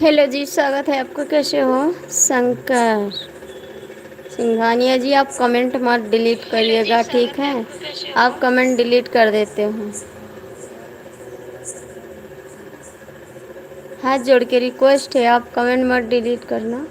Hello जी, स्वागत है आपका। कैसे हो? शंकर सिंघानिया जी, आप कमेंट मत डिलीट करिएगा, ठीक है? आप कमेंट डिलीट कर देते हो। हाथ जोड़ के रिक्वेस्ट है, आप कमेंट मत डिलीट करना।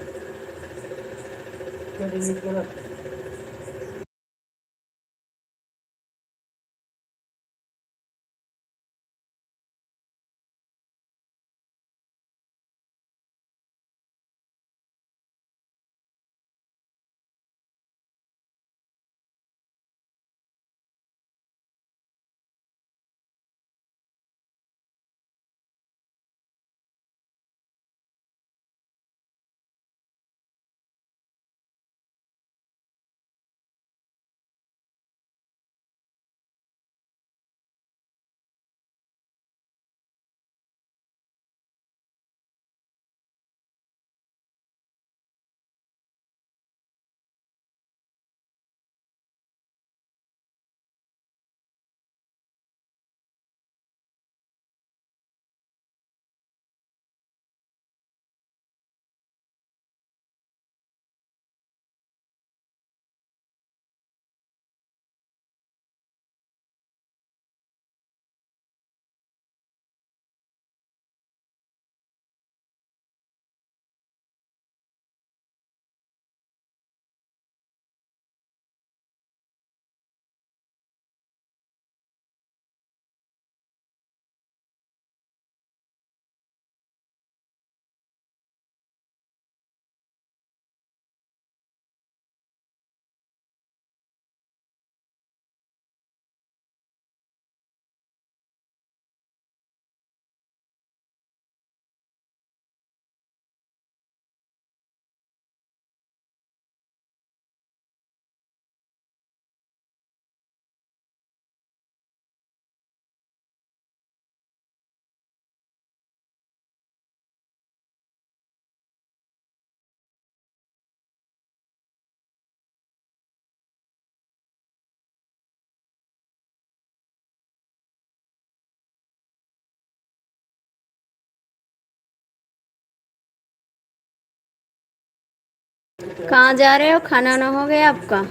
कहाँ जा रहे हो? खाना ना हो गया आपका?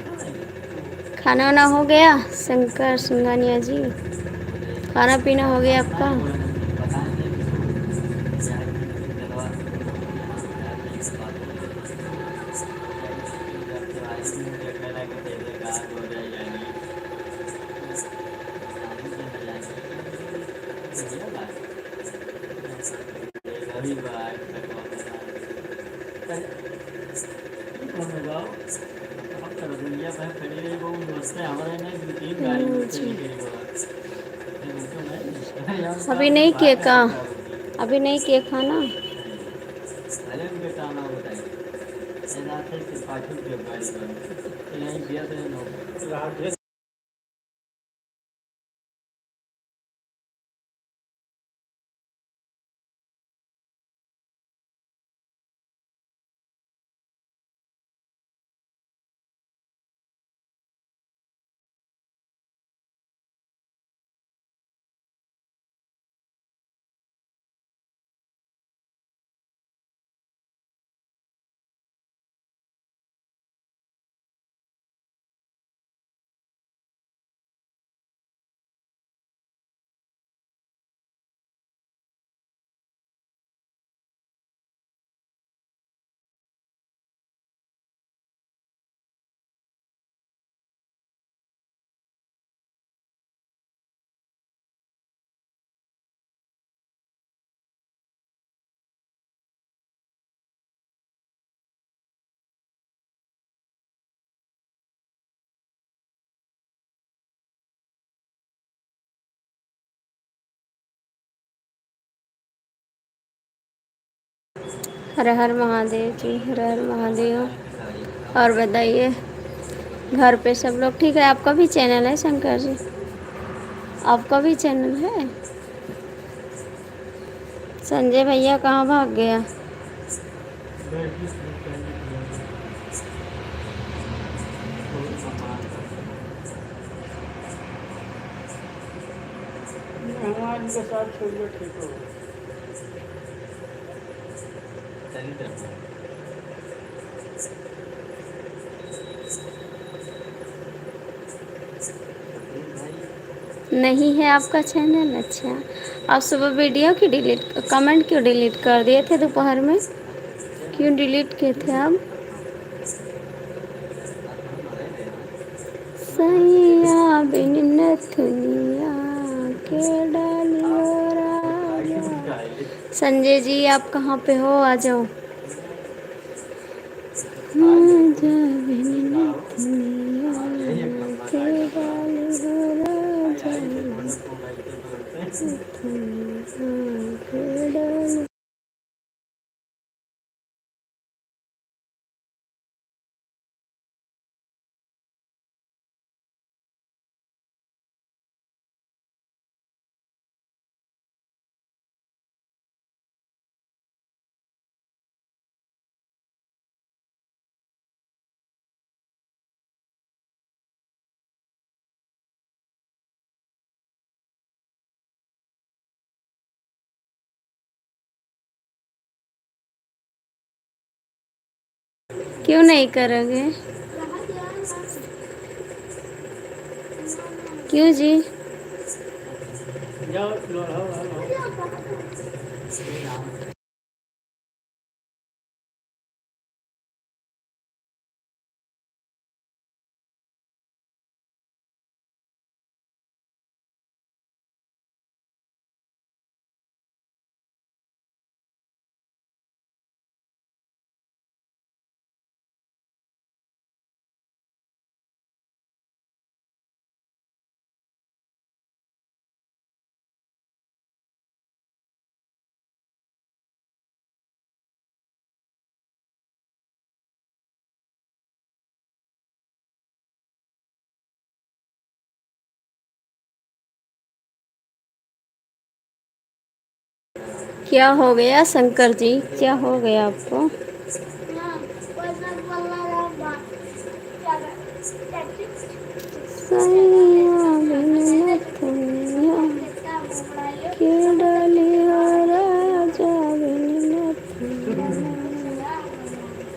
खाना ना हो गया शंकर सिंघानिया जी? खाना पीना हो गया आपका? अभी नहीं किए का? अभी नहीं किए खाना? हर हर महादेव जी, हर हर महादेव। और बताइए, घर पे सब लोग ठीक है? आपका भी चैनल है शंकर जी? आपका भी चैनल है? संजय भैया कहाँ भाग गया? भगवान के साथ छोड़िए, ठीक होगा। नहीं है आपका चैनल? अच्छा, आप सुबह वीडियो क्यों डिलीट, कमेंट क्यों डिलीट कर दिए थे दोपहर में? क्यों डिलीट किए थे आप? सैया बिन नथुनिया के डालियो राजा। संजय जी आप कहाँ पे हो? आ जाओ। राजा बिन नथुनिया के डालियो राजा, नथुनिया के डालियो। क्यों नहीं करोगे? क्यों जी? क्या हो गया शंकर जी? क्या हो गया आपको? सैया बिन नथुनिया के डालियो राजा, बिन नथुनिया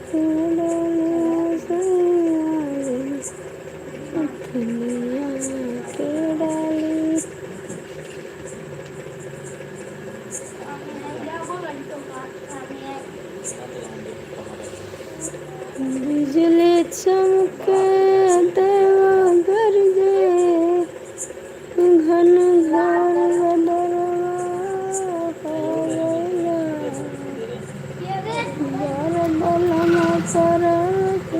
के डालियो, सैया बिन नथुनिया के डालियो। बिजली चमके देवा गरजे, घन घोर बदरवा हो गइला। बरदलमा परत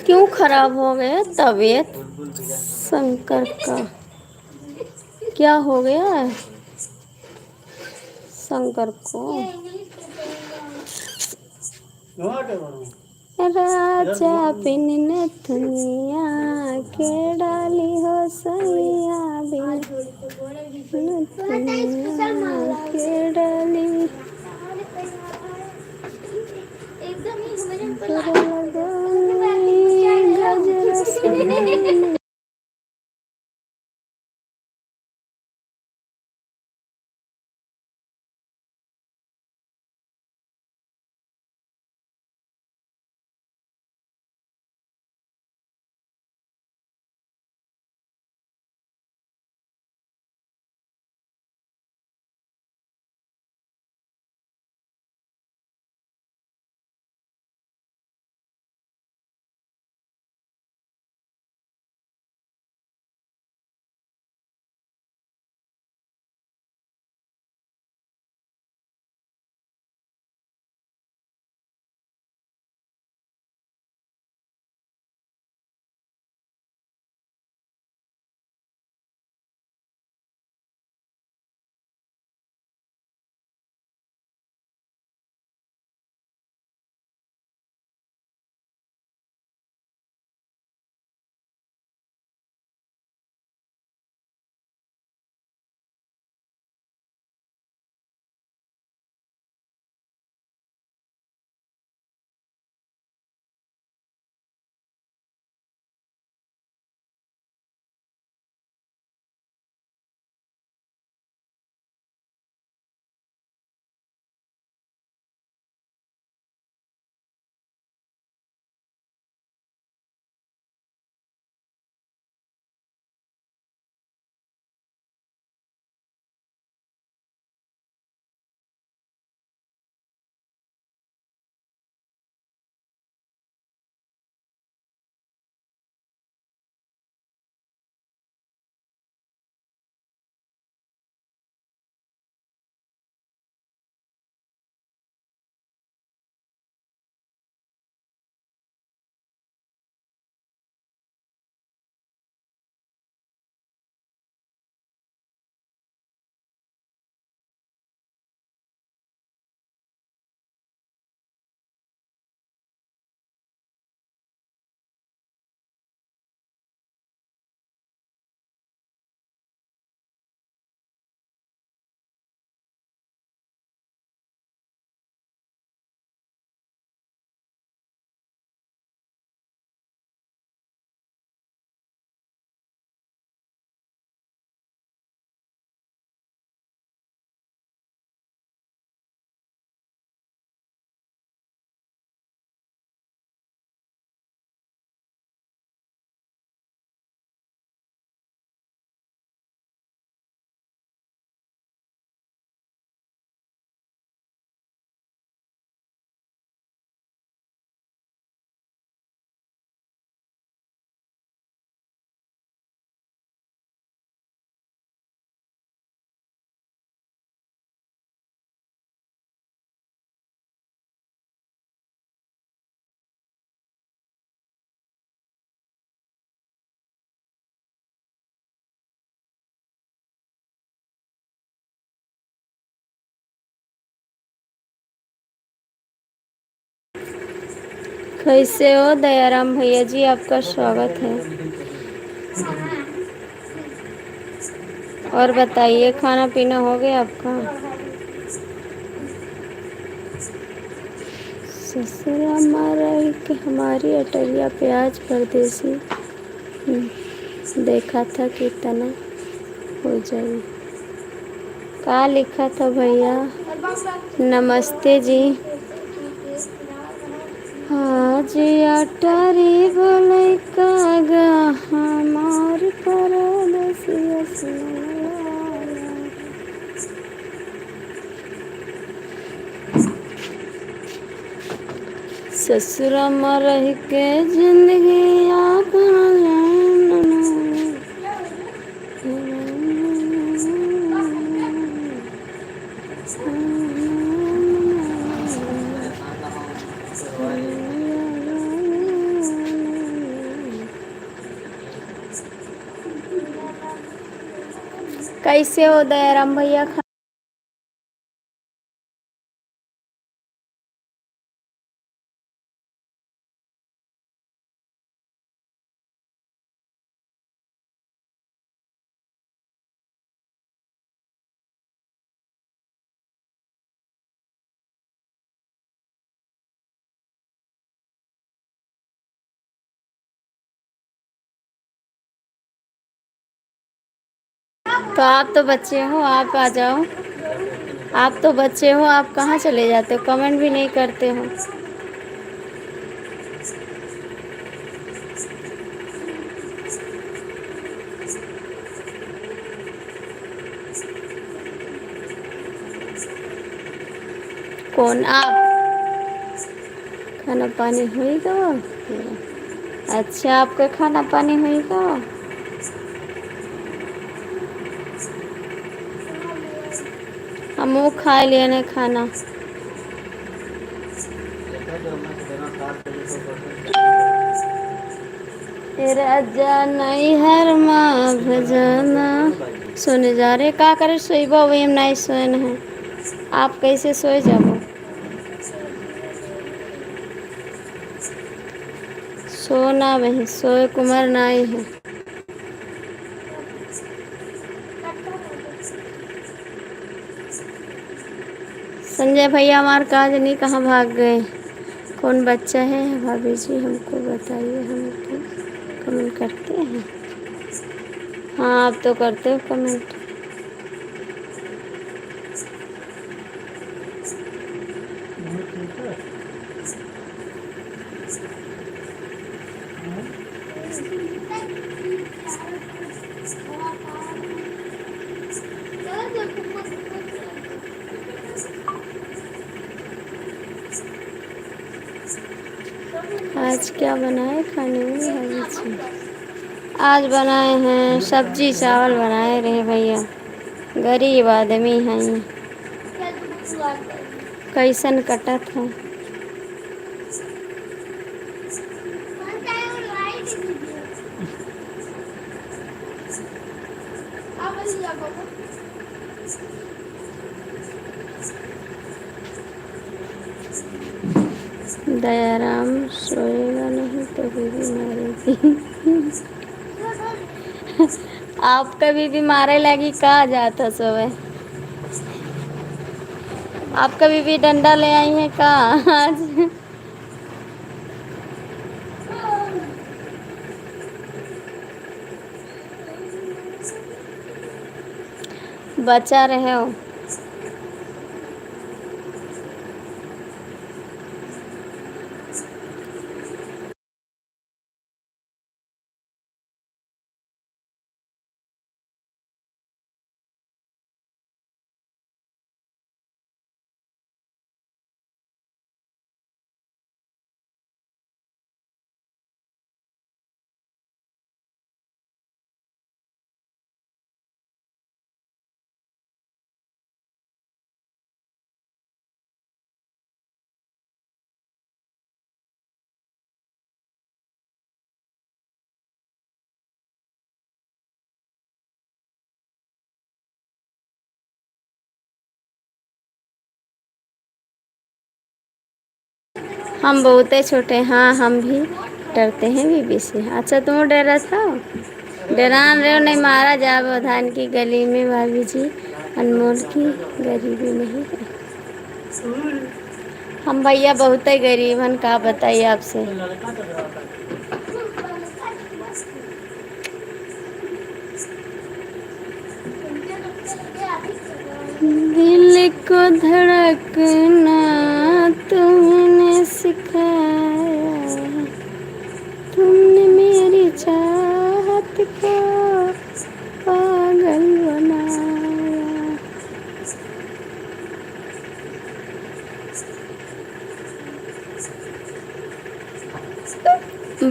क्यों खराब हो गया तबीयत शंकर का? क्या हो गया है शंकर को? राजा बिन नथुनिया के डाली हो, सैया बिन नथुनिया के डाली। गजरा कैसे हो दयाराम भैया जी, आपका स्वागत है। और बताइए, खाना पीना हो गया आपका? ससुरा मारा कि हमारी अटरिया प्याज परदेसी। देखा था कितना हो जाए। क्या लिखा था भैया? नमस्ते जी। हाँ जी, अटारी बोले कागा हमार परदेसिया सुनवाया। ससुरा में रह के जिंदगी आपना कैसे हो दयाराम भैया? तो आप तो बच्चे हो, आप आ जाओ। आप तो बच्चे हो, आप कहाँ चले जाते हो? कमेंट भी नहीं करते हो। कौन आप? खाना पानी होएगा? अच्छा, आपका खाना पानी होएगा? हम वो खा लिए ने खाना। राजा नहीं हर माँ भजना। सोने जा रहे का करे? सोईबो वही नहीं सोन है। आप कैसे सोए जाबो? सोना वही सोए कुमार नहीं है। संजय भैया हमारे काज नहीं, कहाँ भाग गए? कौन बच्चा है भाभी जी, हमको बताइए, हम तो कमेंट करते हैं। हाँ, आप तो करते हो कमेंट। आज क्या बनाए खाने में भाभी जी? आज बनाए हैं सब्जी चावल बनाए रहे भैया। गरीब आदमी हैं। कैसन कटा था? दयाराम सोएगा नहीं तो बीवी मारेगी। आपका बीवी मारे लगी, कहा जाता सोए? आपका बीवी डंडा ले आई है का आज? बचा रहे हो? हम बहुत छोटे, हाँ हम भी डरते हैं बीबी से। अच्छा तुम डर रहा था? डरान रहे हो नहीं, मारा जावे धान की गली में भाभी जी, अनमोल की गरीबी नहीं है। हम भैया बहुत ही गरीब हन, का बताइए आपसे। दिल को धड़कना तुमने सिखाया, तुमने मेरी चाहत को पागल बनाया।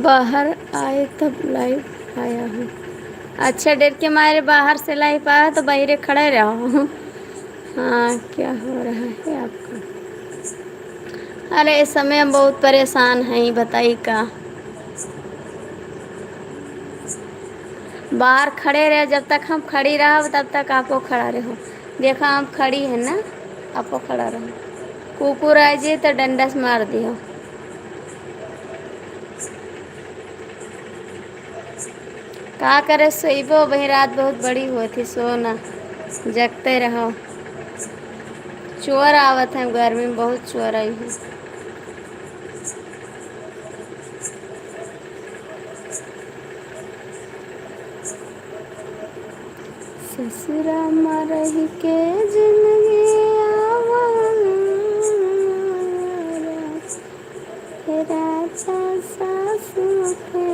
बाहर आए तब लाइव आया हूँ। अच्छा डर के मारे बाहर से लाइव आया तो बाहर खड़े रहो। हाँ क्या हो रहा है आपको? अरे इस समय हम बहुत परेशान हैं, बताइए का। बाहर खड़े रहे, जब तक हम खड़ी रहो तब तक आपको खड़ा रहो। देखो हम खड़ी है ना, आपको खड़ा रहो। कुकुर आ जाए तो डंडा से मार दियो। का करे सोइबो, वही रात बहुत बड़ी हुई थी, सोना जगते रहो। चोर आवत है, गर्मी में बहुत चोर आई है। ससुरा मरही के जिंदगी राजा सासू के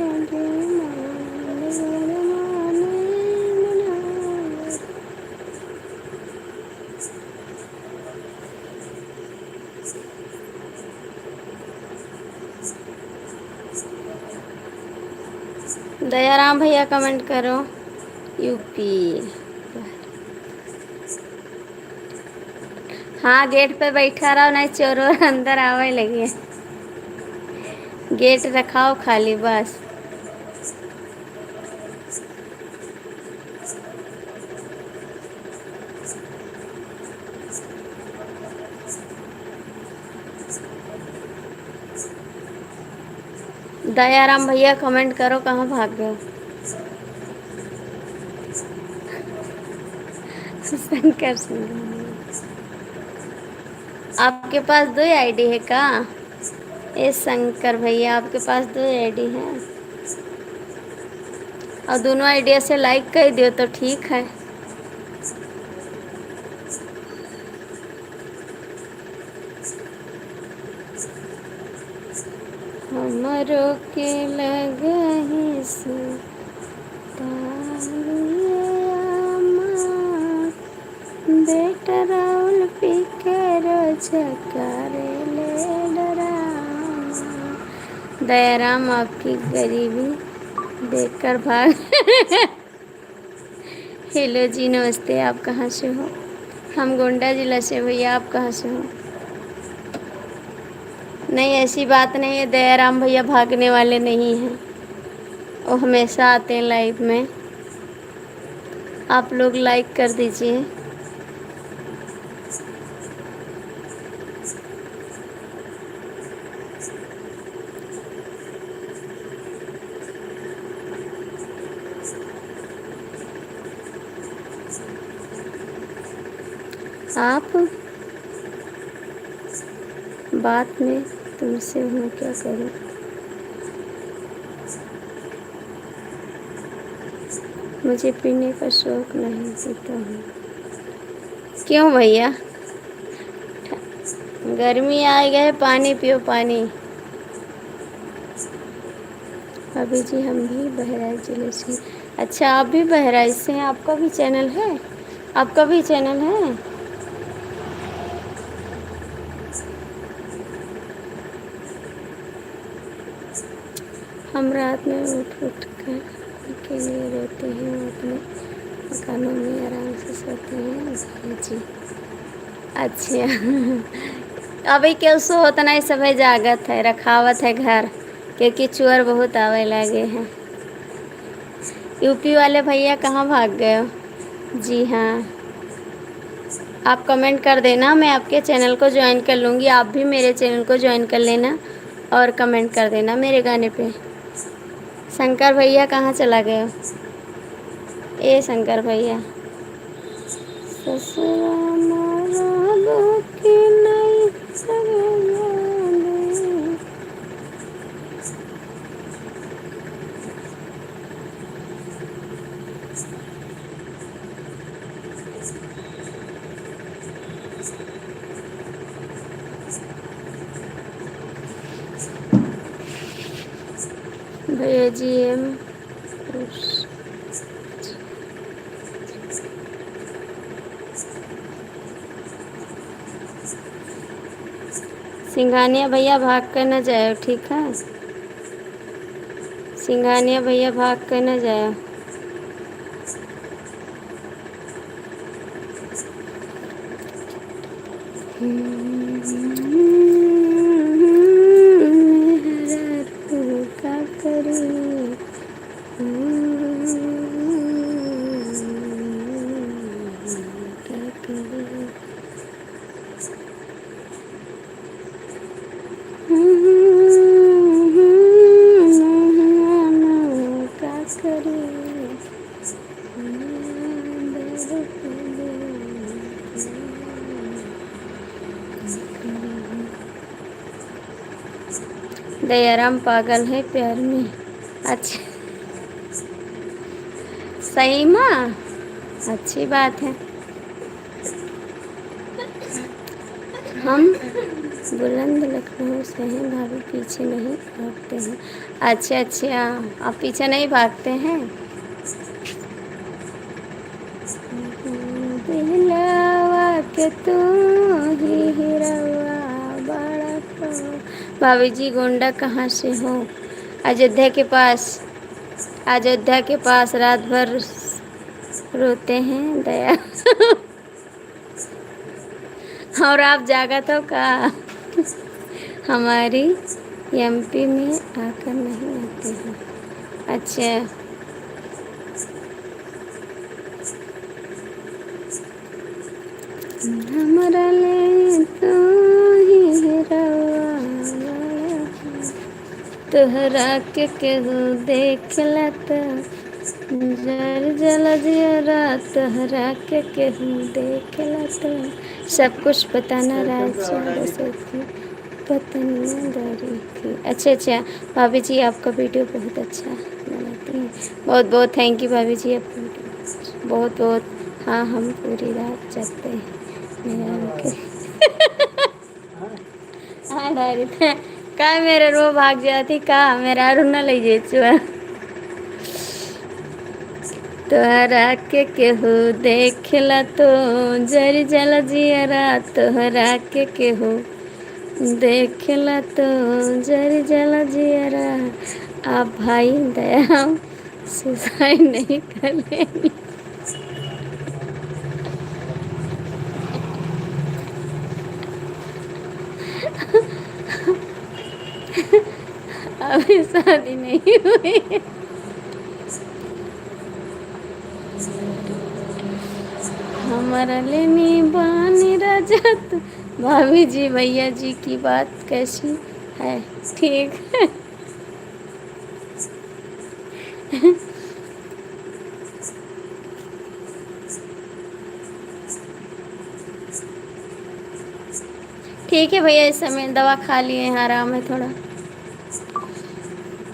दयाराम भैया कमेंट करो। यूपी। हाँ गेट पे बैठा रहो, नहीं चोर अंदर आवे लगे। गेट रखाओ खाली बस। दयाराम भैया कमेंट करो, कहाँ भाग गए? शंकर सिंह। आपके पास दो आईडी है का? ए शंकर भैया आपके पास दो आईडी है, और दोनों आईडिया से लाइक कर दियो तो ठीक है। हमरो के लगही से बेटा राउल पी कर चकारे ले डरामा। दयाराम आपकी गरीबी देखकर भाग। हेलो जी नमस्ते, आप कहाँ से हो? हम गोंडा जिला से। भैया आप कहाँ से हो? नहीं ऐसी बात नहीं है, दयाराम भैया भागने वाले नहीं हैं, वो हमेशा आते हैं लाइव में। आप लोग लाइक कर दीजिए। आप बात में तुमसे हूँ क्या करूँ? मुझे पीने का शौक नहीं, पीता हूँ। क्यों भैया? गर्मी आ गए, पानी पियो पानी। अभी जी हम भी बहराइच जिले से। अच्छा आप भी बहराइच से हैं, आपका भी चैनल है? आपका भी चैनल है? हम रात में उठ उठ कर अकेले रोते हैं, अपने मकानों में आराम से सोते हैं जी। अच्छा अभी क्यों सो होता नहीं, सब जागत है, रखावत है घर, क्योंकि चोर बहुत आवे लगे हैं। यूपी वाले भैया कहाँ भाग गए हो? जी हाँ आप कमेंट कर देना, मैं आपके चैनल को ज्वाइन कर लूँगी, आप भी मेरे चैनल को ज्वाइन कर लेना। और कमेंट कर देना मेरे गाने पे। शंकर भैया कहाँ चला गए हो? ए शंकर भैया, ससुरा मारा की नहीं सरेगा नहीं। भैया जी एम सिंघानिया भैया भाग कर न जाओ, ठीक है? सिंघानिया भैया भाग कर न जाओ। का करी क्या करी का करी। दयाराम पागल है प्यार में। अच्छा, सही माँ, अच्छी बात है। हम बुलंद लखनऊ से हैं, भाभी पीछे नहीं भागते हैं। अच्छा अच्छा, आप पीछे नहीं भागते हैं। दिलवा के तू ही हिरवा बड़ा को। भाभी जी गोंडा कहाँ से हो? अयोध्या के पास। अयोध्या के पास रात भर रोते हैं दया। और आप जागा तो का? हमारी एमपी में आकर नहीं आते हैं। अच्छा, हमारा ले तो ही रवा तोहरा के केहू देख लता जर जल जियरा तोहरा के केहू देख लता सब कुछ बताना राजा रसोई पतनिया दरी की। अच्छा अच्छा, भाभी जी आपका वीडियो बहुत अच्छा बनाती हैं। बहुत बहुत थैंक यू भाभी जी, आपका वीडियो बहुत बहुत। हाँ हम पूरी रात जगते हैं मेरा के। हाँ डायरी थे का मेरे रो भाग जाती का मेरा रू न ले जे चुआ तोहरा के केहू देखला तो जरी जल जियरा तोहरा के केहू देखला तो जरी जल जियरा। आप भाई दया सुसाइड नहीं कर लेंगे। अभी शादी नहीं हुई। हमारा लेनी बानी रजत। भाभी जी भैया जी की बात कैसी है? ठीक है। ठीक है भैया, इस समय दवा खा लिए हैं, आराम है थोड़ा।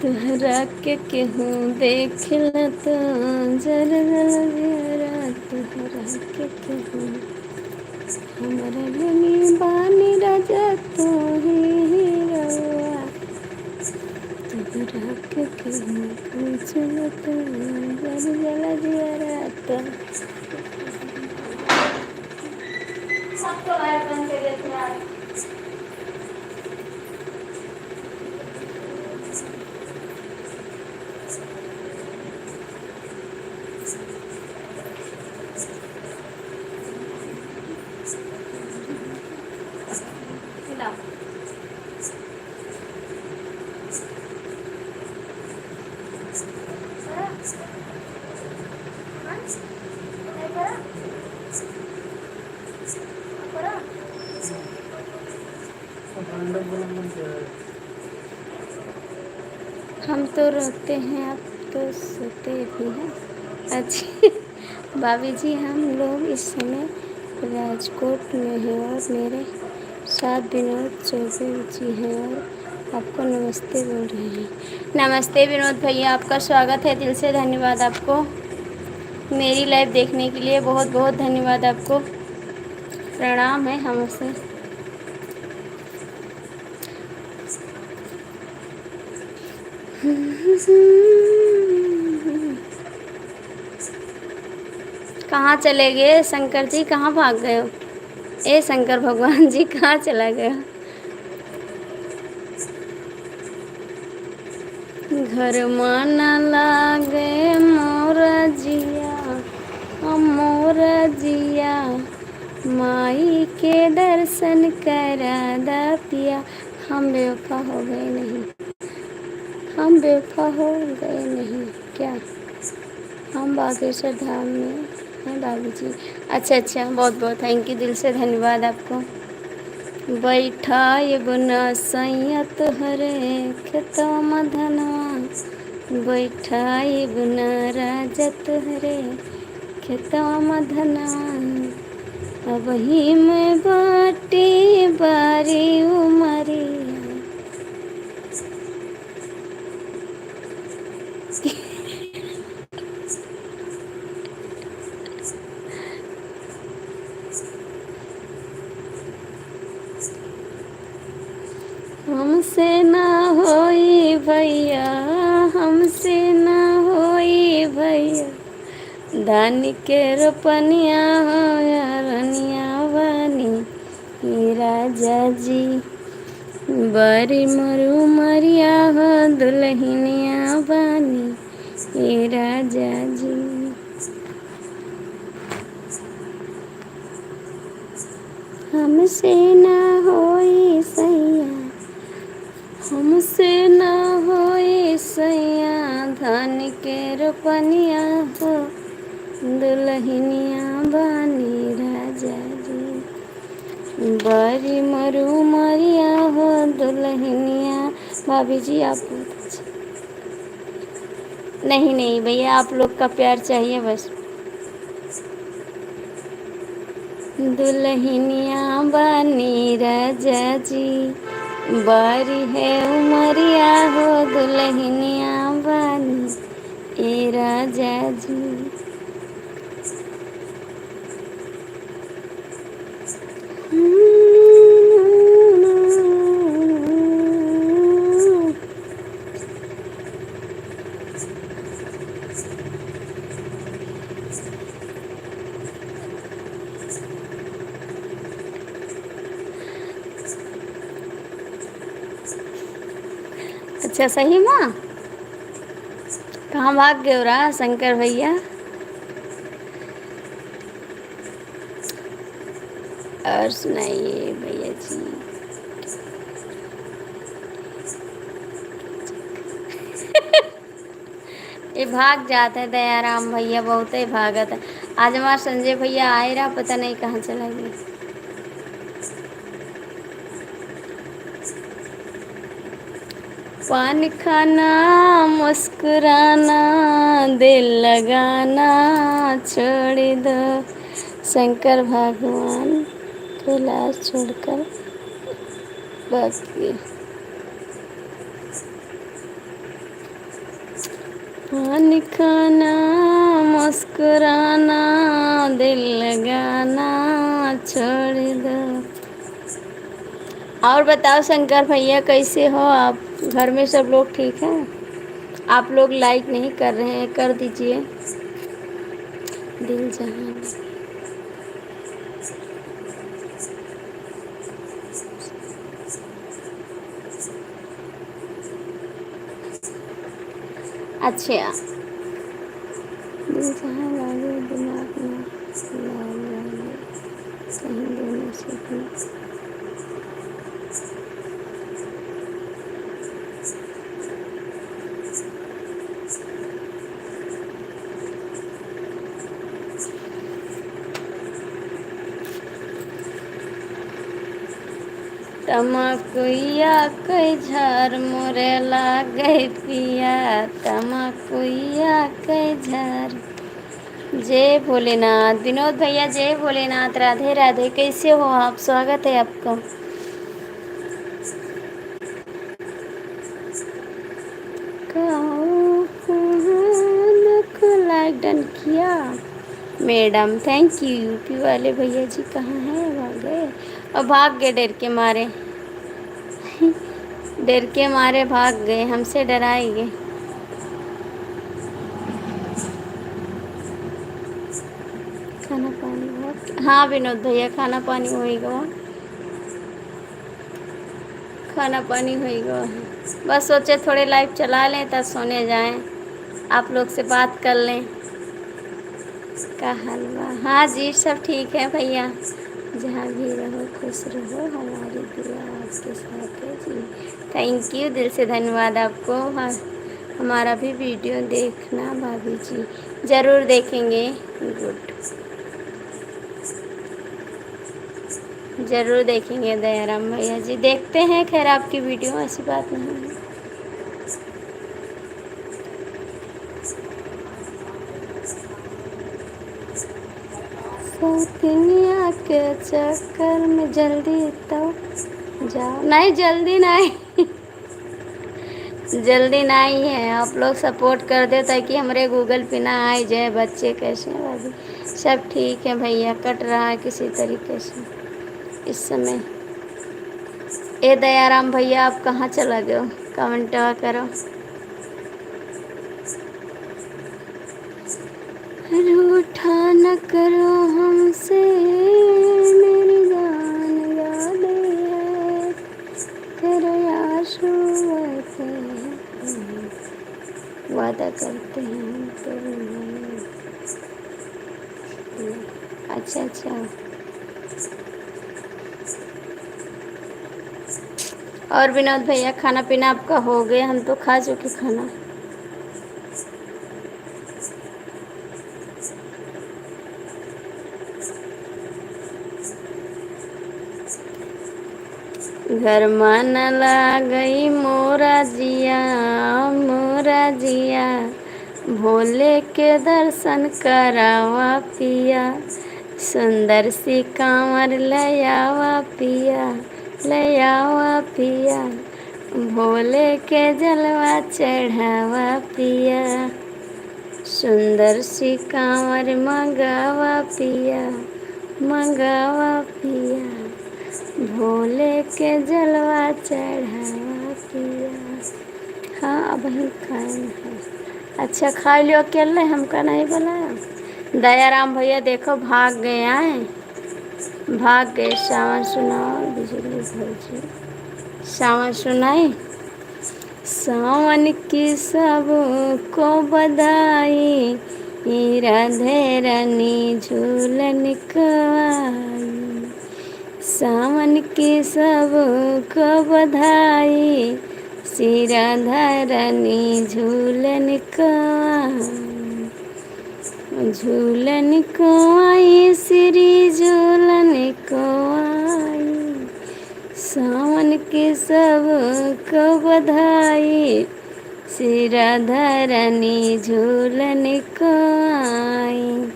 तोहरा के केहू देखला तो जर जरा तोहरा के केहू हमारा लेनी बानी राजा तो ही रवा तोहरा के केहू पूछला तो जर जरा तो सबको लाइट बंद कर देते हैं। हम तो रोते हैं, आप तो सोते भी हैं। अच्छी भाभी जी, हम लोग इस समय राजकोट में हैं और मेरे साथ विनोद चौबे जी हैं और आपको नमस्ते बोल रहे हैं। नमस्ते विनोद भैया, आपका स्वागत है। दिल से धन्यवाद आपको, मेरी लाइव देखने के लिए बहुत बहुत धन्यवाद आपको। प्रणाम है हमसे। कहाँ चले गए शंकर जी, कहाँ भाग गए हो? ए शंकर भगवान जी, कहाँ चला गया? घर मन लागे मोर जिया, मोर जिया, माई के दर्शन करा दा पिया। हम बेवफा हो गए नहीं, हम बेवफा हो गए नहीं क्या? हम बागेश्वर धाम में हैं भाभी जी। अच्छा अच्छा, बहुत बहुत थैंक यू, दिल से धन्यवाद आपको। बैठा ये बना सैया तोहरे खेतवा मधनवा, बैठा ये बना राजा तोहरे खेतवा मधनवा, अब ही में बाटी बारी उमरिया। हमसे ना होई भैया, हमसे ना होई भैया, धान के रोपनिया हो रनिया बनी हे राजा जी, बड़ी मरु मरिया हो दुल्हनिया बनी हे राजा जी। हमसे ना होई सैया, हमसे ना होई सैया, धान के रोपनिया हो दुल्हनिया बनी राजा जी, बड़ी मरु मरिया हो दुल्हनिया। भाभी जी आप बहुत अच्छे। नहीं नहीं भैया, आप लोग का प्यार चाहिए बस। दुल्हनिया बनी राजा जी, बारी है उमरिया हो दुल्हनिया बनी ए राजा जी। अच्छा सही माँ, कहाँ भाग गए हो रहा शंकर भैया? और सुनाइए भैया जी। ये भाग जाते हैं दयाराम भैया, बहुत ही भागत है। आज हमारा संजय भैया आए रहा, पता नहीं कहाँ चला गया। पान खाना मुस्कुराना दिल लगाना छोड़ दो, शंकर भगवान कैलाश छोड़कर बाकी। पान खाना मुस्कुराना दिल लगाना छोड़ दो। और बताओ शंकर भैया कैसे हो आप? घर में सब लोग ठीक हैं? आप लोग लाइक नहीं कर रहे हैं, कर दीजिए। दिल जहान अच्छा, दिल जहाँ लागे दिमाग में लागे, कहीं दोनों से भी। तमकुइया कई झार मोरे लागे पिया, तमकुइया कई झार। जय भोलेनाथ। विनोद भैया जय भोलेनाथ, राधे राधे। कैसे हो आप? स्वागत है आपका। लाइक डन किया मैडम, थैंक यू। यूपी वाले भैया जी कहाँ हैं? भाग गए और भाग गए डर के मारे। डर के मारे भाग गए, हमसे डराएंगे। खाना पानी बहुत, हाँ विनोद भैया खाना पानी होएगा, खाना पानी होएगा। बस सोचे थोड़े लाइव चला लें तब सोने जाएं, आप लोग से बात कर लें। का हलवा, हाँ जी सब ठीक है भैया। जहाँ भी रहो खुश रहो, हमारी दुआ आपके साथ है जी। थैंक यू, दिल से धन्यवाद आपको। हाँ, हमारा भी वीडियो देखना भाभी जी, ज़रूर देखेंगे। गुड, ज़रूर देखेंगे दयाराम भैया जी, देखते हैं। खैर आपकी वीडियो ऐसी बात नहीं है। दुनिया के चक्कर में जल्दी तो जाओ, नहीं जल्दी नहीं। जल्दी नहीं है, आप लोग सपोर्ट कर दे ताकि हमारे गूगल पे ना आए जाए। बच्चे कैसे हैं भाभी? सब ठीक है भैया, कट रहा है किसी तरीके से इस समय। ए दयाराम भैया आप कहाँ चला गए हो? कमेंट करो। रूठा न करो हमसे मेरी जान, याद है तेरे आंसू बहते हैं, वादा करते हैं हम तेरे। अच्छा अच्छा। और विनोद भैया खाना पीना आपका हो गया? हम तो खा चुके खाना। घर मन लागई मोरा जिया, मोरा जिया, भोले के दर्शन करावा पिया, सुंदर सी कांवर ले आवा पिया, ले आवा पिया, भोले के जलवा चढ़ावा पिया, सुंदर सी कांवर मंगावा पिया, मंगावा पिया, भोले के जलवा चढ़ावा पिया। हाँ अब ही खाए हैं। अच्छा खा लियो अकेले, हमका नहीं बुलाया। दयाराम भैया देखो भाग गए, आए भाग गए। सावन सुनाओ बिजली भौजी, सावन सुनाए। सावन की सब को बधाई, राधे रानी झूलन को आई। सावन की सब को बधाई, श्री राधा रानी झूलन को आई, झूलन को आई, श्री झूलन को आई। सावन की सब को बधाई, श्री राधा रानी झूलन को आई।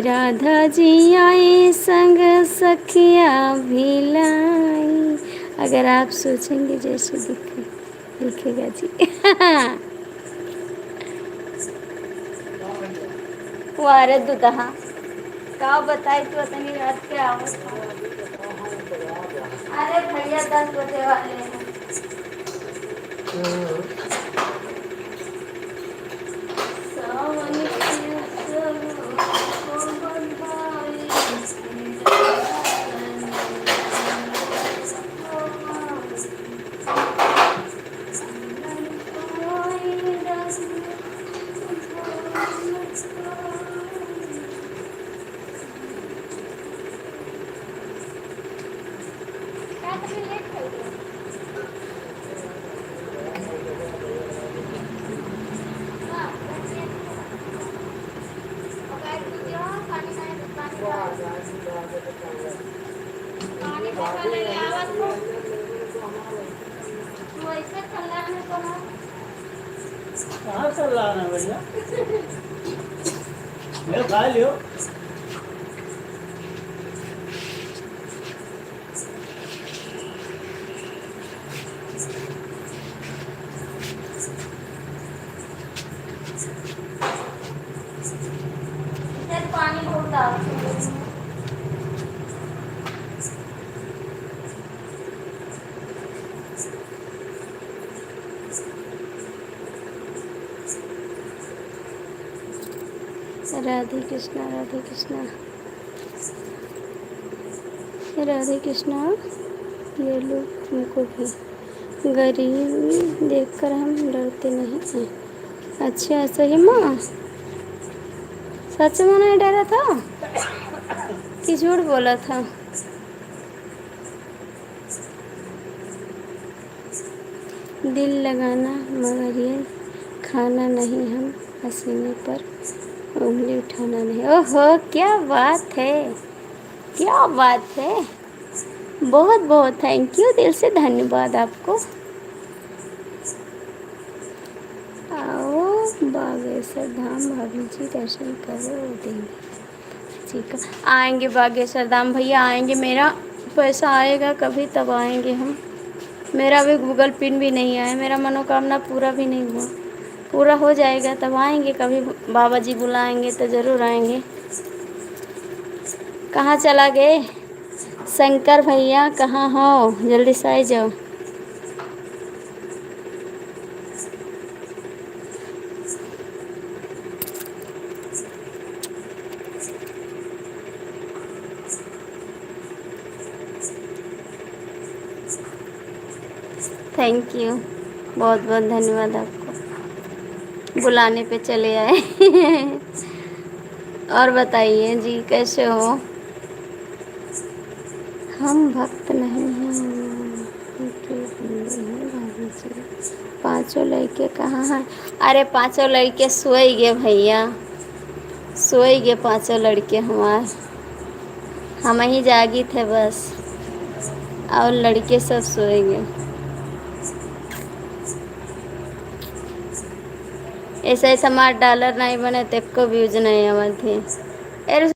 राधा जी आई संग सखिया भी लाई। अगर आप सोचेंगे जैसे दिखेगा जी। वारे दुदहा का बताई तो तनी रात के आवत। अरे भैया 10 बजे वाले हैं। सावन की सब को बधाई, पानी कहाँ चल रहा है भैया? ले खा लियो। पानी बहुत डाल। राधे कृष्णा, राधे कृष्णा, राधे कृष्णा। ये लो तुमको भी। गरीबी देखकर हम डरते नहीं हैं। अच्छा सही माँ, सच में नहीं डरा था कि झूठ बोला था? दिल लगाना मगर ये खाना नहीं, हम पसीने पर उंगली उठाना नहीं। ओहो क्या बात है, क्या बात है। बहुत बहुत थैंक यू, दिल से धन्यवाद आपको। आओ बागेश्वर धाम भाभी जी, दर्शन करो देंगे। ठीक है आएंगे बागेश्वर धाम भैया, आएंगे। मेरा पैसा आएगा कभी तब आएंगे हम। मेरा भी गूगल पिन भी नहीं आया, मेरा मनोकामना पूरा भी नहीं हुआ। पूरा हो जाएगा तब आएंगे कभी, बाबा जी बुलाएंगे तो ज़रूर आएंगे। कहाँ चला गए शंकर भैया, कहाँ हो? जल्दी से आ जाओ। थैंक यू, बहुत बहुत धन्यवाद आपको, बुलाने पे चले आए। और बताइए जी कैसे हो? हम भक्त नहीं हैं, उनके बंदे हैं भाभी जी। पांचों लड़के कहाँ हैं? अरे पांचों लड़के सोए गए भैया, सोए गए पांचों लड़के हमारे। हम ही जागी थे बस, और लड़के सब सोए गए। ऐसे ऐसा हमारे डॉलर नहीं बने तो को व्यूज नहीं हमारे थे। अरे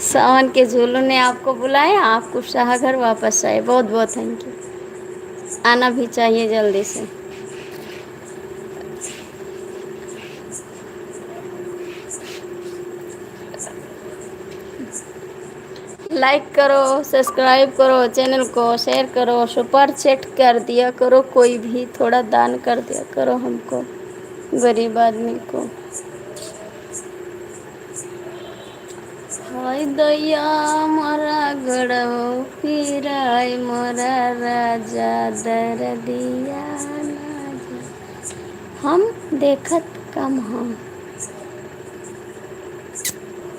सावन के झूलों ने आपको बुलाया, आपको शाहघर वापस आए। बहुत बहुत थैंक यू, आना भी चाहिए जल्दी से। लाइक करो, सब्सक्राइब करो चैनल को, शेयर करो, सुपर चैट कर दिया करो, कोई भी थोड़ा दान कर दिया करो हमको, गरीब आदमी को। हाय दैया मोरा गड़ो पीराय, मोरा राजा दर दिया ना जा। हम देखत कम हम।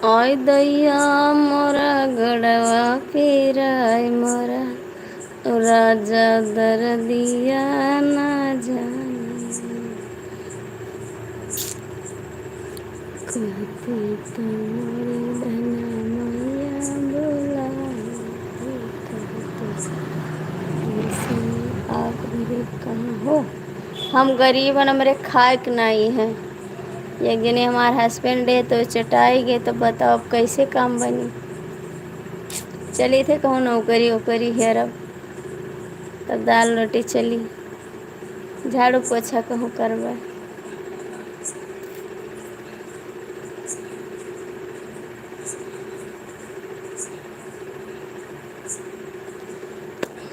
आय दैया मोरा गड़वा पीराय, मोरा राजा दर दिया ना जाने। कहते तो मोरी धना मैया बुलाए, कहते आप गरीब कहाँ हो? हम गरीब हैं, हमारे खाए के नहीं है। एक दिन हमारे हस्बैंड है तो चटाई गए, तो बताओ अब कैसे काम बनी। चली थे कहूँ नौकरी वोकरी है, अब तब दाल रोटी चली, झाड़ू पोछा कहूँ करवा।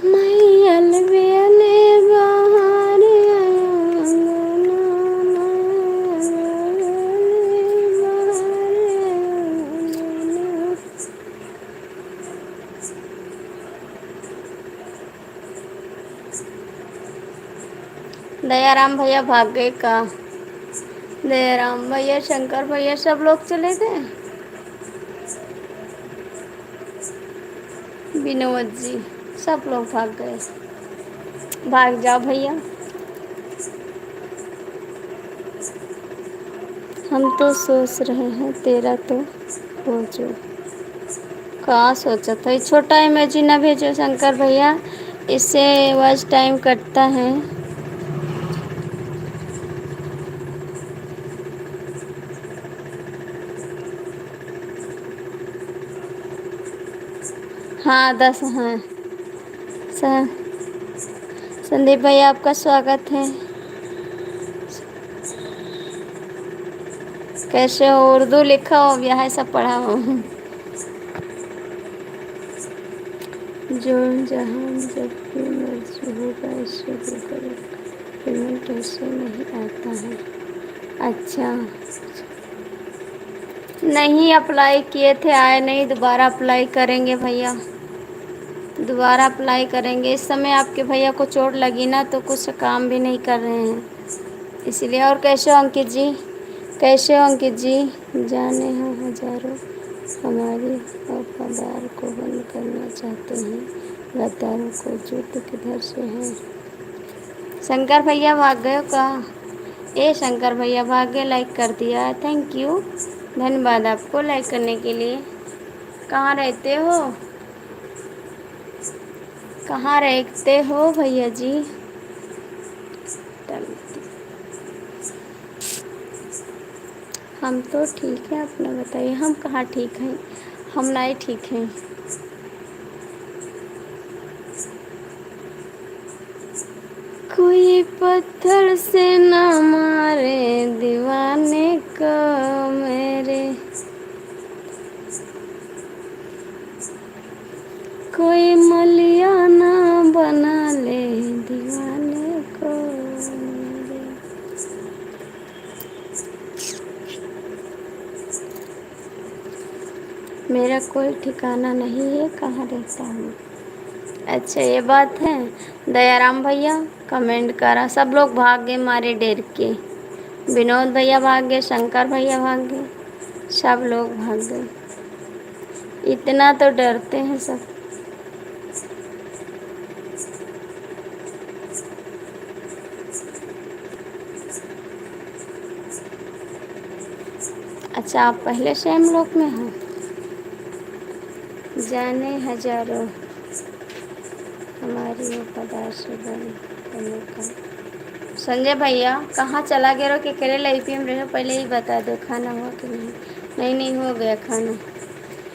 मैयल बेले बाहर दयाराम भैया भाग गए का? दयाराम भैया, शंकर भैया सब लोग चले गए। विनोद जी, सब लोग भाग गए। भाग जाओ भैया। हम तो सोच रहे हैं तेरा तो हो जो। कहाँ सोचा था, ये छोटा इमेजी ना भेजो शंकर भैया, इससे वॉच टाइम कटता है। हाँ 10 हाँ। संदीप भैया आपका स्वागत है। कैसे हो, उर्दू लिखा हो यह सब पढ़ा हो। जो जहाँ जब भी मर्जी होगा इससे गूगल पेमेंट ऐसे नहीं आता है। अच्छा, नहीं अप्लाई किए थे, आए नहीं, दोबारा अप्लाई करेंगे भैया, दोबारा अप्लाई करेंगे। इस समय आपके भैया को चोट लगी ना तो कुछ काम भी नहीं कर रहे हैं इसलिए। और कैसे हो अंकित जी, कैसे हो अंकित जी। जाने हैं हजारों हमारी वफादार को बंद करना चाहते हैं, गद्दारों को जुट किधर से है। शंकर भैया भाग गए कहाँ, ए शंकर भैया भाग गए, लाइक कर दिया, थैंक यू, धन्यवाद आपको लाइक करने के लिए। कहाँ रहते हो, कहाँ रहते हो भैया जी। हम तो ठीक हैं, अपना बताइए। हम कहाँ ठीक हैं, हम नहीं ठीक हैं। कोई पत्थर से न मारे दीवाने को मेरे, कोई मलिया ना बना ले दीवाने को मेरे। मेरा कोई ठिकाना नहीं है, कहाँ रहता हूँ। अच्छा ये बात है। दयाराम भैया कमेंट करा, सब लोग भाग गए मारे डर के। विनोद भैया भाग गए, शंकर भैया भाग गए, सब लोग भाग गए, इतना तो डरते हैं सब। अच्छा आप पहले से हम लोग में हो। जाने हजारों हमारी वफादार से बंद करने का। संजय भैया कहाँ चला गया, रो कि करे लाइफ में रहो, पहले ही बता दो खाना हुआ कि नहीं। नहीं नहीं हो गया खाना।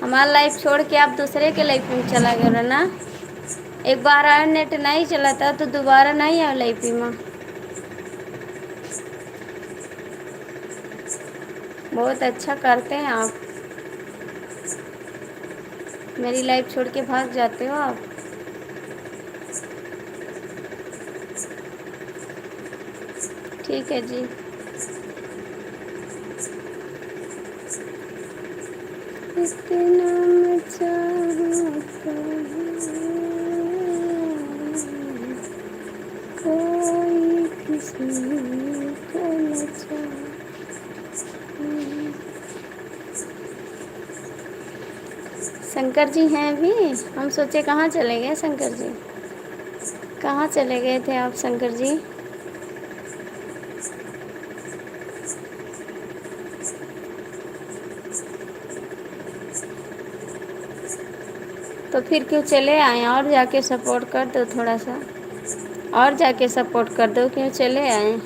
हमारा लाइफ छोड़ के आप दूसरे के लाइफ में चला गया ना। एक बार आया नेट नहीं चला था तो दोबारा नहीं आया लाइफ में। बहुत अच्छा करते हैं आप, मेरी लाइफ छोड़ के भाग जाते हो आप। ठीक है जी। इतना मैं चाहूँ तो कोई किसी को न चाहे। शंकर जी हैं अभी, हम सोचे कहाँ चले गए शंकर जी, कहाँ चले गए थे आप शंकर जी। तो फिर क्यों चले आए, और जाके सपोर्ट कर दो थोड़ा सा, और जाके सपोर्ट कर दो, क्यों चले आए।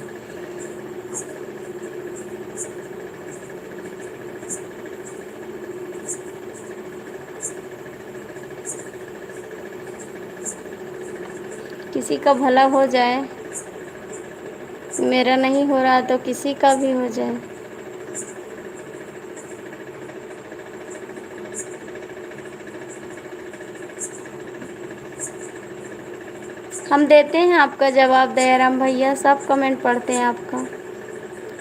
किसी का भला हो जाए, मेरा नहीं हो रहा तो किसी का भी हो जाए। हम देते हैं आपका जवाब दयाराम भैया, सब कमेंट पढ़ते हैं आपका,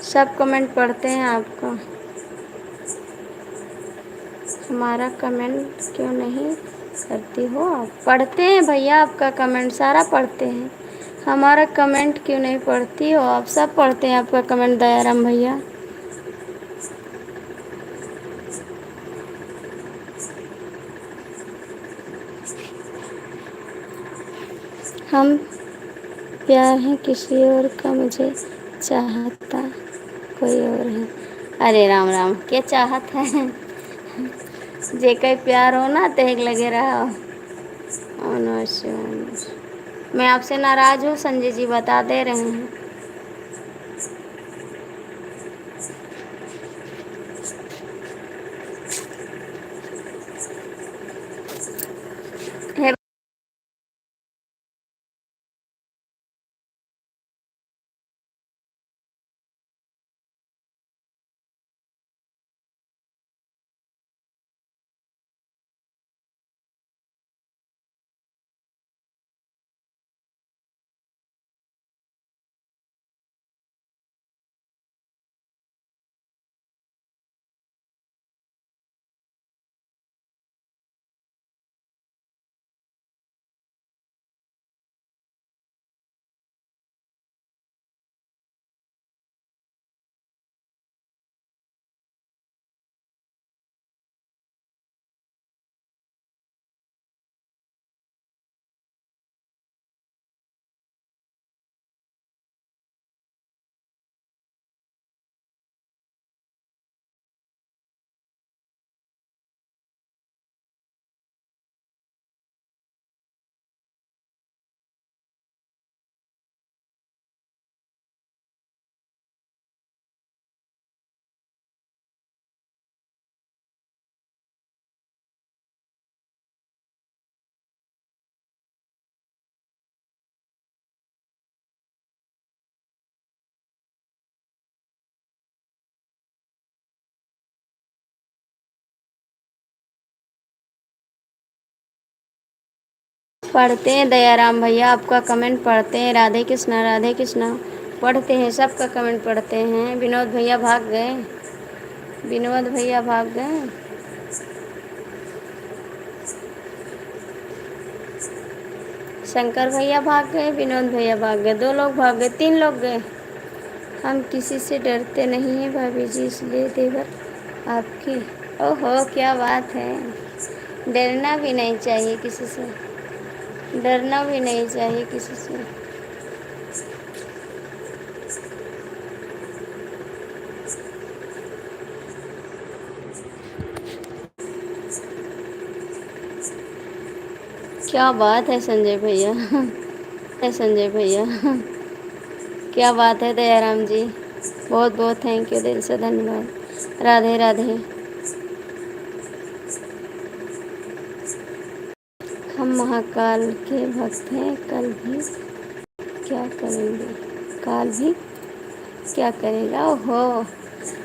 सब कमेंट पढ़ते हैं आपका। हमारा कमेंट क्यों नहीं करती हो आप। पढ़ते हैं भैया आपका कमेंट, सारा पढ़ते हैं, हमारा कमेंट क्यों नहीं पढ़ती हो आप। सब पढ़ते हैं आपका कमेंट दयाराम भैया। हम प्यार है किसी और का, मुझे चाहता कोई और है। अरे राम राम, क्या चाहत है? जे कई प्यार हो ना तो एक लगे रहा। अवश्य मैं आपसे नाराज हूँ संजय जी, बता दे रहे हैं। हे पढ़ते हैं दयाराम भैया, आपका कमेंट पढ़ते हैं। राधे कृष्णा राधे कृष्णा पढ़ते हैं, सबका कमेंट पढ़ते हैं। विनोद भैया भाग गए, विनोद भैया भाग गए। शंकर भैया भाग गए, विनोद भैया भाग गए, 2 लोग भाग गए, 3 लोग गए। हम किसी से डरते नहीं हैं भाभी जी, इसलिए देवर आपकी। ओहो, क्या बात है। डरना भी नहीं चाहिए किसी से, डरना भी नहीं चाहिए किसी से। क्या बात है संजय भैया, है संजय भैया, क्या बात है दयाराम जी, बहुत बहुत थैंक यू, दिल से धन्यवाद। राधे राधे। हम महाकाल के भक्त हैं, कल भी क्या करेंगे, काल भी क्या करेगा। ओहो,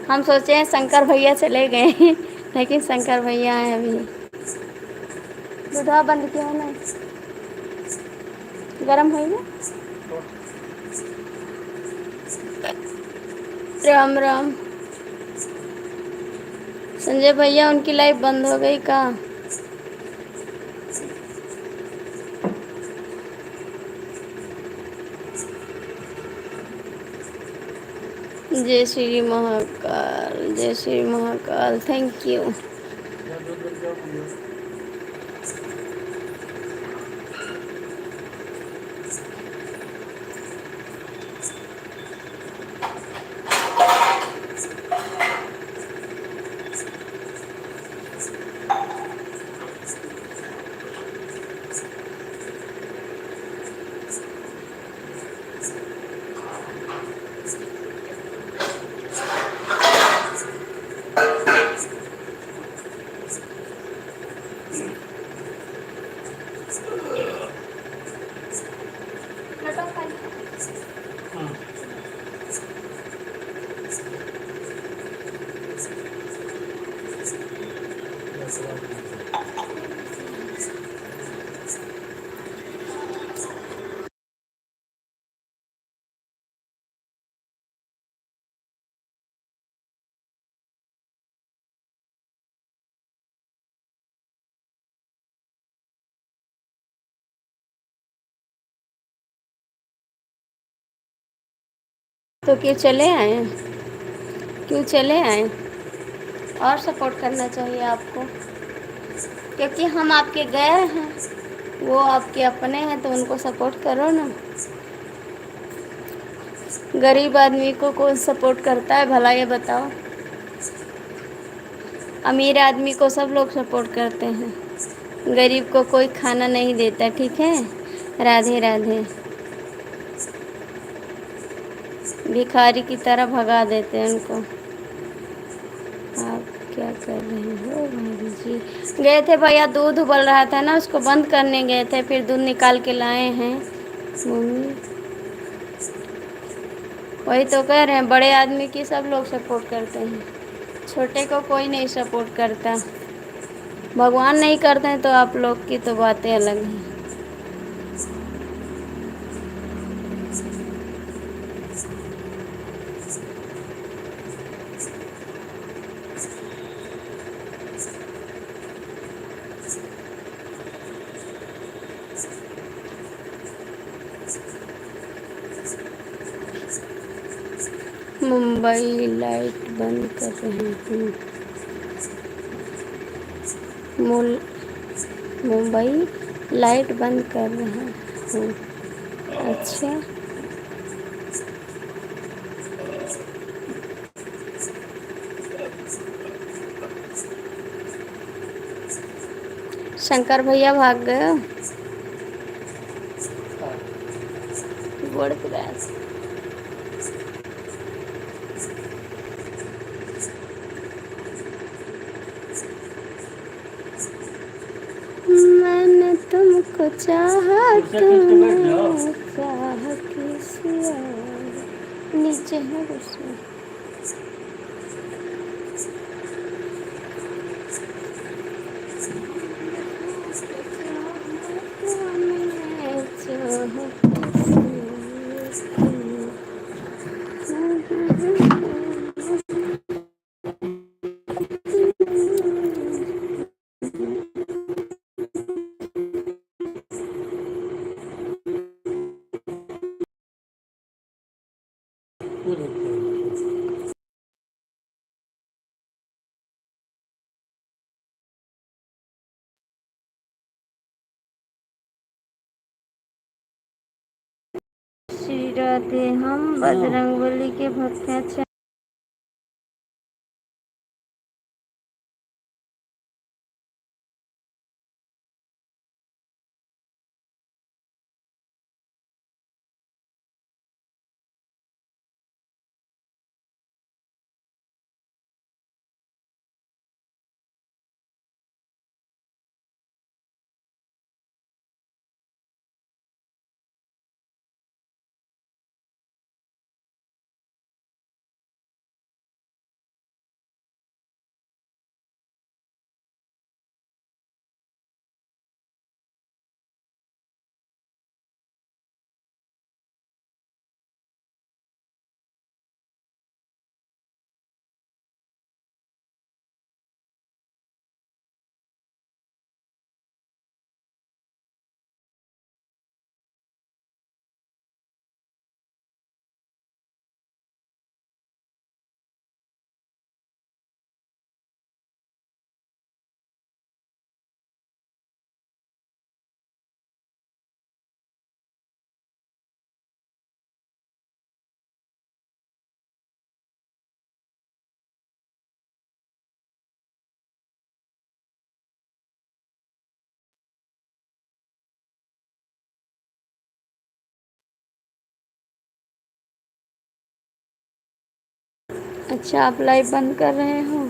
हम सोचे हैं शंकर भैया चले गए लेकिन शंकर भैया हैं अभी। दूधा बंद किया है ना, गरम है ना। राम राम। संजय भैया उनकी लाइफ बंद हो गई का? जय श्री महाकाल, जय श्री महाकाल, थैंक यू। तो क्यों चले आए, क्यों चले आए? और सपोर्ट करना चाहिए आपको, क्योंकि हम आपके गैर हैं। वो आपके अपने हैं तो उनको सपोर्ट करो ना। गरीब आदमी को कौन सपोर्ट करता है भला, ये बताओ। अमीर आदमी को सब लोग सपोर्ट करते हैं, गरीब को कोई खाना नहीं देता, ठीक है। राधे राधे। भिखारी की तरह भगा देते हैं उनको। आप क्या कर रहे हो भाभी जी? गए थे भैया, दूध उबल रहा था ना, उसको बंद करने गए थे, फिर दूध निकाल के लाए हैं मम्मी। वही तो कह रहे हैं, बड़े आदमी की सब लोग सपोर्ट करते हैं, छोटे को कोई नहीं सपोर्ट करता। भगवान नहीं करते हैं तो आप लोग की तो बातें अलग हैं। मुंबई लाइट बंद कर रही हूँ। मुंबई लाइट बंद कर रहा हूँ। अच्छा, शंकर भैया भाग गए। गोड़ क्रैश। मैंने तुमको चाहा, तुमने चाह किसी और। नीचे है उसमें। तुमने चाहा श्री राधे। हम बजरंगबली के भक्त हैं। अच्छा, अच्छा, आप लाइव बंद कर रहे हो?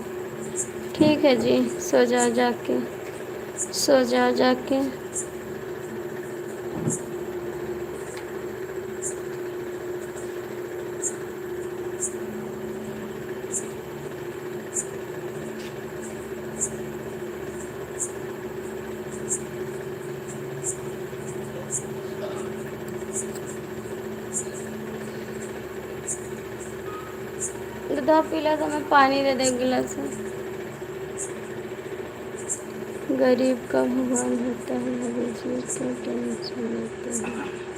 ठीक है जी, सो जाओ जाके, सो जाओ जाके। दूध पीला तो मैं पानी दे दे गिलास में। गरीब का भगवान होता है, हर चीज का टेंशन लेते हैं।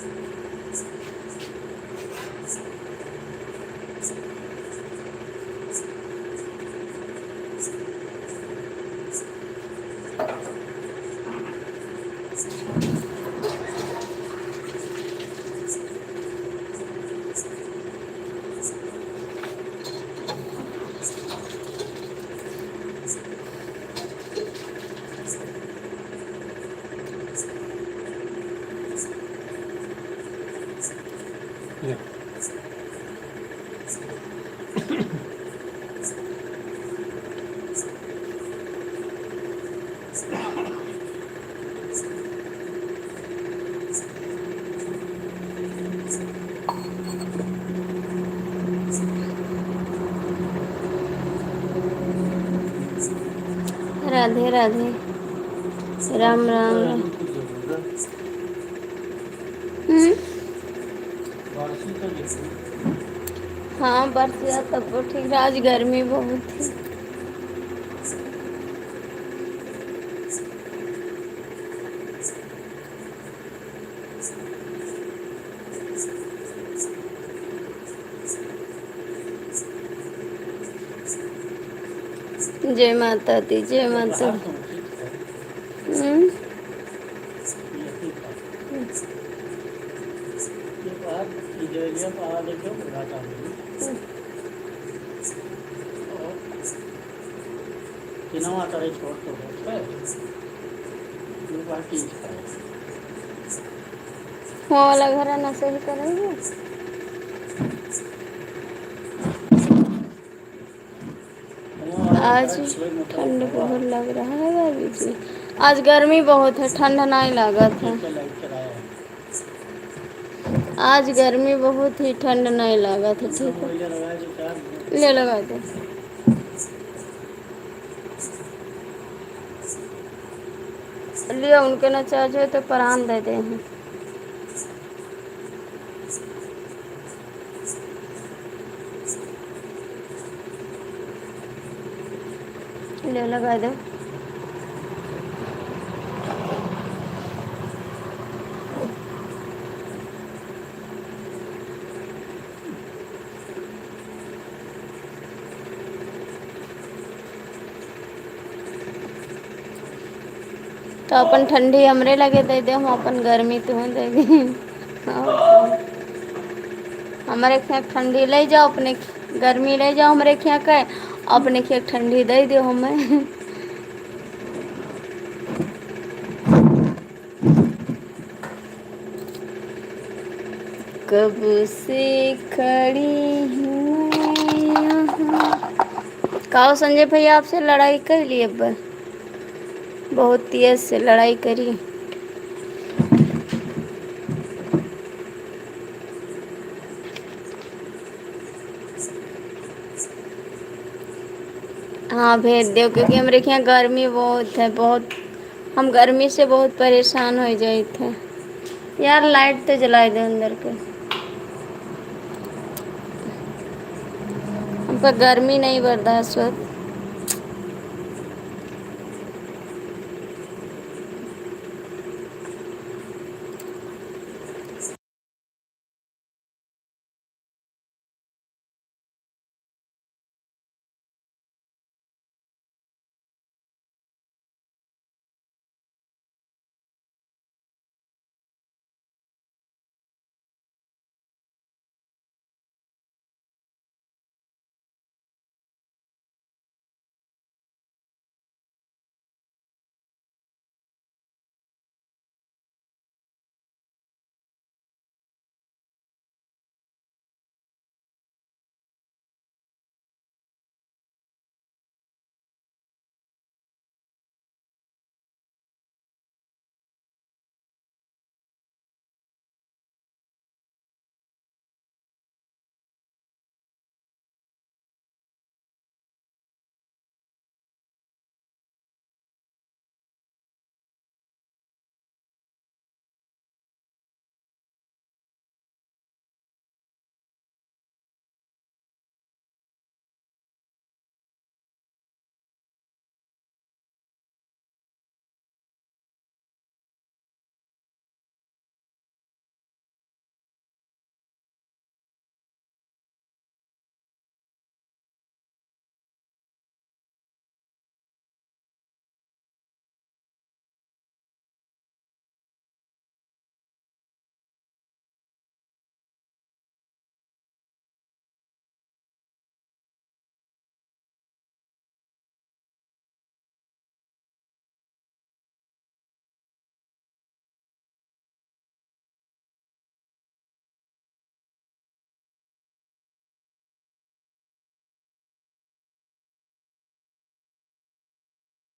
राधे राधे। राम बारिश तो राम है राम। नहीं कुछ जरूरत। हम्म। बारिश तो जरूरत। हाँ बरस गया तब वो ठीक रहा, आज गर्मी बहुत थी। जय माता दी, जय तो माता बाहर दी। तो ठीक है। हम्म। ये ठीक है। ये बाहर इधर पहाड़ देखो घाटा में। और किनावा करे छोड़ तो है। ये बाहर ठीक है। वहाँ वाला घर है ना, सही करेंगे। वो वाला आज करा छः मतलब ठंड हवा बहुत लग रहा है भाभी जी। आज गर्मी बहुत है, ठंड नहीं लगा था। एक लाइट चलाया है। आज गर्मी बहुत ही, ठंड नहीं लगा था। इनका ठीक है, मोबाइल लगाया तो चार ले लगा दे। लिया उनके ना चार्ज है तो प्राण दे दे हैं। ले लगा दे। तो अपन ठंडी हमरे लगे दे दे, हम अपन गर्मी तुम्हें दे दी। हमारे खे ठंडी ले जाओ, अपने गर्मी ले जाओ हमारे खे के, अपने खे ठंडी दे दो हमें। कब से खड़ी हूँ मैं यहाँ। कहो संजय भैया आपसे लड़ाई कर ली, अब बहुत तेज से लड़ाई करी। हाँ भेज दो, क्योंकि हमारे यहाँ गर्मी बहुत है, बहुत। हम गर्मी से बहुत परेशान हो जाए थे। यार लाइट तो जला दे अंदर के। हम पर गर्मी नहीं बर्दाश्त होती।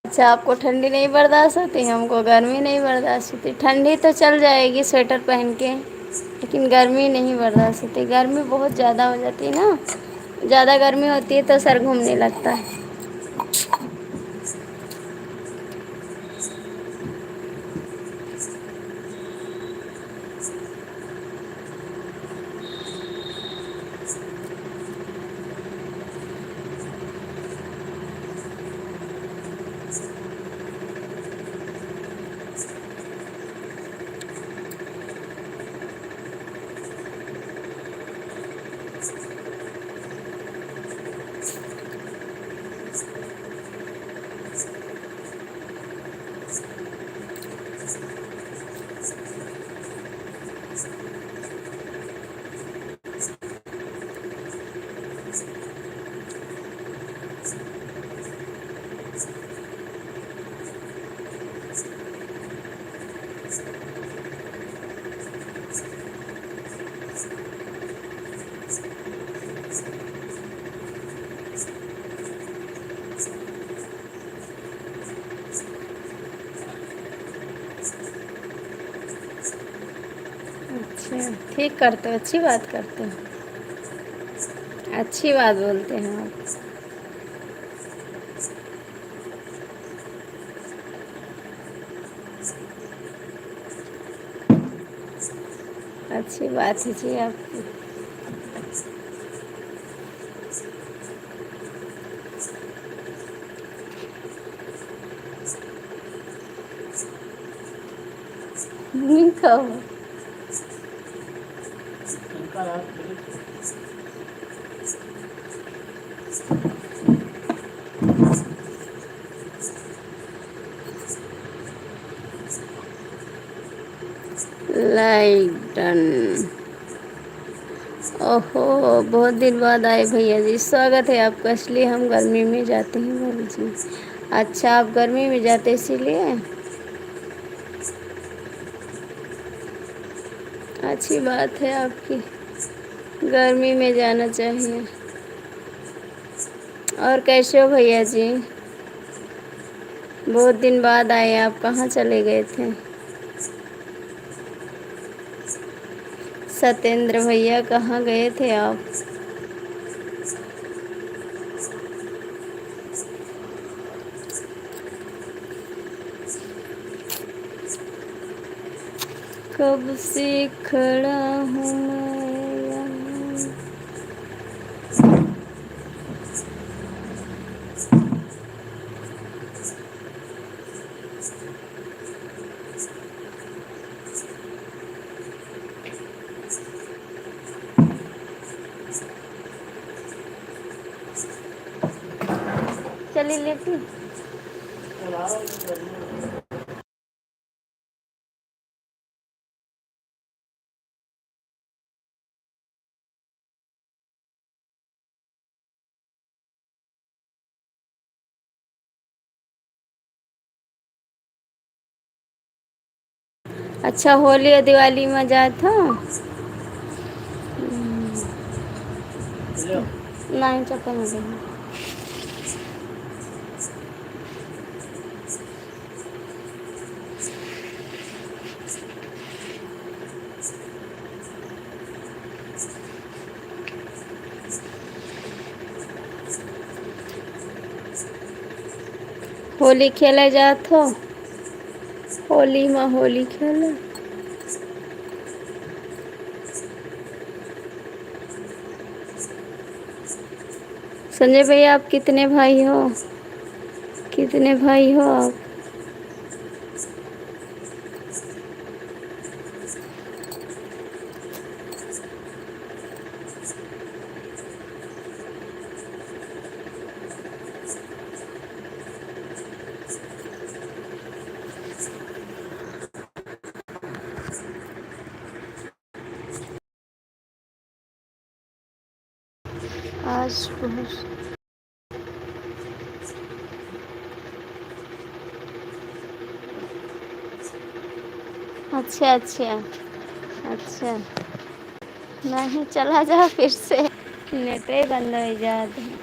अच्छा, आपको ठंडी नहीं बर्दाश्त होती, हमको गर्मी नहीं बर्दाश्त होती। ठंडी तो चल जाएगी स्वेटर पहन के, लेकिन गर्मी नहीं बर्दाश्त होती। गर्मी बहुत ज़्यादा हो जाती है ना, ज़्यादा गर्मी होती है तो सर घूमने लगता है। अच्छा, ठीक करते हो, अच्छी बात करते हो, अच्छी बात बोलते हैं आप। अच्छी बात है जी आपकी। कब? इनका रात मिले थे। Like done. ओहो, बहुत दिन बाद आए भैया जी, स्वागत है आपका। इसलिए हम गर्मी में जाते हैं भाभी जी। अच्छा, आप गर्मी में जाते इसीलिए। अच्छी बात है आपकी, गर्मी में जाना चाहिए। और कैसे हो भैया जी? बहुत दिन बाद आए, आप कहाँ चले गए थे? सत्येंद्र भैया कहाँ गए थे आप? कब से खड़ा हूँ मैं यहाँ। चलिए लेती। चलाओ ये गर्मी में। अच्छा, होली और दिवाली में जाए था? लो नहीं, चप्पल में देना। होली खेले जात हो? होली में होली खेले। संजय भैया, आप कितने भाई हो? कितने भाई हो आप? आज बहुत। अच्छा अच्छा। अच्छा, नहीं चला जा फिर से, नेट ही बंद हो जाता है।